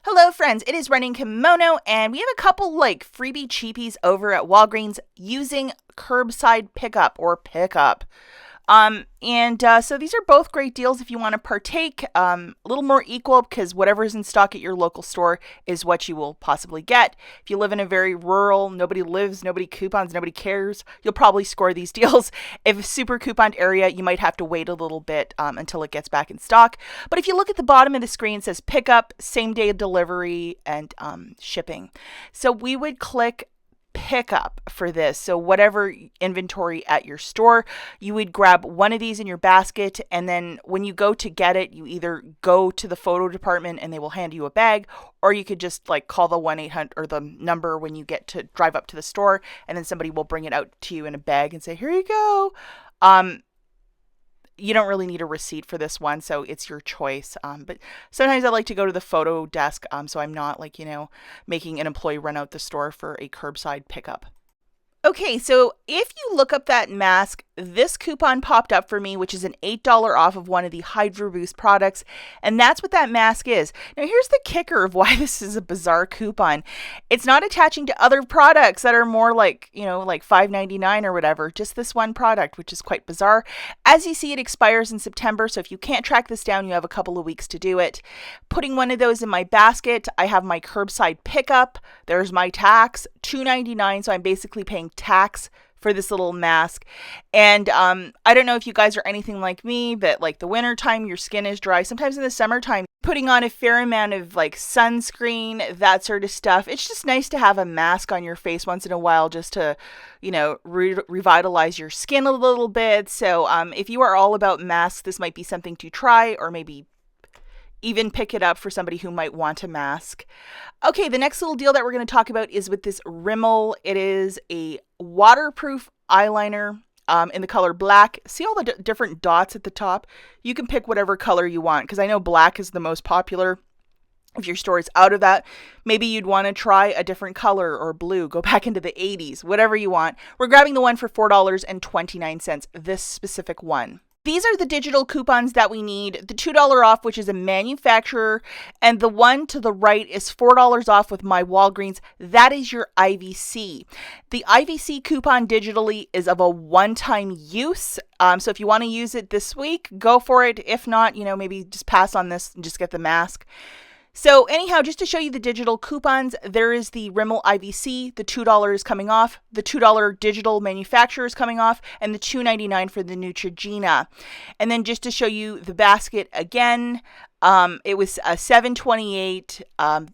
Hello friends, it is Running Kimono and we have a couple like freebie cheapies over at Walgreens using curbside pickup or pickup. So these are both great deals if you want to partake. A little more equal because whatever is in stock at your local store is what you will possibly get. If you live in a very rural, nobody lives, nobody coupons, nobody cares, you'll probably score these deals. If a super couponed area, you might have to wait a little bit until it gets back in stock. But if you look at the bottom of the screen, it says pickup, same day delivery, and shipping. So we would click pickup for this. So whatever inventory at your store, you would grab one of these in your basket, and then when you go to get it, you either go to the photo department and they will hand you a bag, or you could just like call the 1-800 or the number when you get to drive up to the store, and then somebody will bring it out to you in a bag and say, here you go. You don't really need a receipt for this one, so it's your choice. But sometimes I like to go to the photo desk, so I'm not like, making an employee run out the store for a curbside pickup. Okay, so if you look up that mask, this coupon popped up for me, which is an $8 off of one of the Hydro Boost products, and that's what that mask is. Now, here's the kicker of why this is a bizarre coupon. It's not attaching to other products that are more like, like $5.99 or whatever, just this one product, which is quite bizarre. As you see, it expires in September, so if you can't track this down, you have a couple of weeks to do it. Putting one of those in my basket, I have my curbside pickup. There's my tax, $2.99, so I'm basically paying tax for this little mask. And I don't know if you guys are anything like me, but like the winter time, your skin is dry. Sometimes in the summertime, putting on a fair amount of like sunscreen, that sort of stuff. It's just nice to have a mask on your face once in a while just to, revitalize your skin a little bit. So if you are all about masks, this might be something to try, or maybe even pick it up for somebody who might want a mask. Okay, the next little deal that we're going to talk about is with this Rimmel. It is a waterproof eyeliner in the color black. See all the different dots at the top? You can pick whatever color you want, because I know black is the most popular. If your store is out of that, maybe you'd want to try a different color or blue. Go back into the 80s, whatever you want. We're grabbing the one for $4.29, this specific one. These are the digital coupons that we need. The $2 off, which is a manufacturer, and the one to the right is $4 off with my Walgreens. That is your IVC. The IVC coupon digitally is of a one-time use. So if you want to use it this week, go for it. If not, maybe just pass on this and just get the mask. So anyhow, just to show you the digital coupons, there is the Rimmel IVC, the $2 is coming off, the $2 digital manufacturer is coming off, and the $2.99 for the Neutrogena. And then just to show you the basket again, it was a $7.28,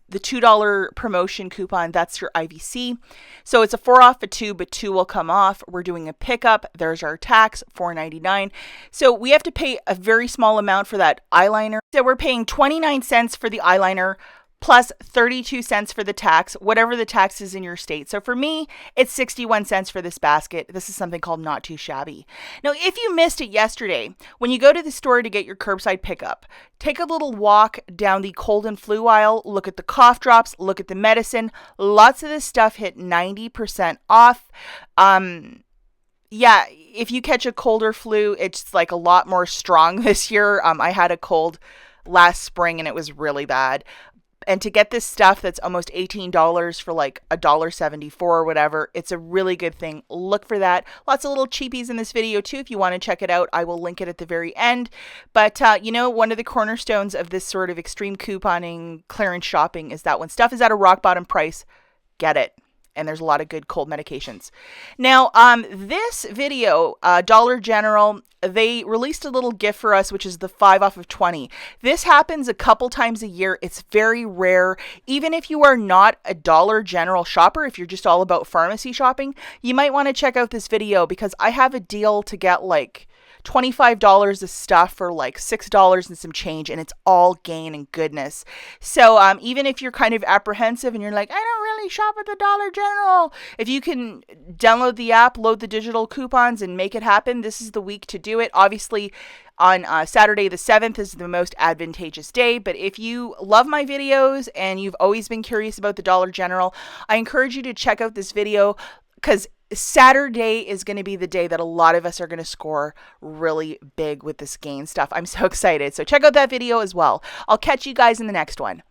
the $2 promotion coupon, that's your IVC. So it's a 4 off a 2, but 2 will come off. We're doing a pickup. There's our tax, $4.99. So we have to pay a very small amount for that eyeliner. So we're paying 29 cents for the eyeliner, plus 32 cents for the tax, whatever the tax is in your state. So for me, it's 61 cents for this basket. This is something called Not Too Shabby. Now, if you missed it yesterday, when you go to the store to get your curbside pickup, take a little walk down the cold and flu aisle, look at the cough drops, look at the medicine. Lots of this stuff hit 90% off. Yeah, if you catch a cold or flu, it's like a lot more strong this year. I had a cold last spring and it was really bad. And to get this stuff that's almost $18 for like $1.74 or whatever, it's a really good thing. Look for that. Lots of little cheapies in this video too. If you want to check it out, I will link it at the very end. But one of the cornerstones of this sort of extreme couponing, clearance shopping is that when stuff is at a rock bottom price, get it. And there's a lot of good cold medications. Now, this video, Dollar General, they released a little gift for us, which is the 5 off of 20. This happens a couple times a year. It's very rare. Even if you are not a Dollar General shopper, if you're just all about pharmacy shopping, you might want to check out this video because I have a deal to get like $25 of stuff for like $6 and some change, and it's all gain and goodness. So even if you're kind of apprehensive and you're like, I don't really shop at the Dollar General, if you can download the app, load the digital coupons, and make it happen, this is the week to do it. Obviously, on Saturday the 7th is the most advantageous day, but if you love my videos and you've always been curious about the Dollar General, I encourage you to check out this video because Saturday is going to be the day that a lot of us are going to score really big with this gain stuff. I'm so excited. So check out that video as well. I'll catch you guys in the next one.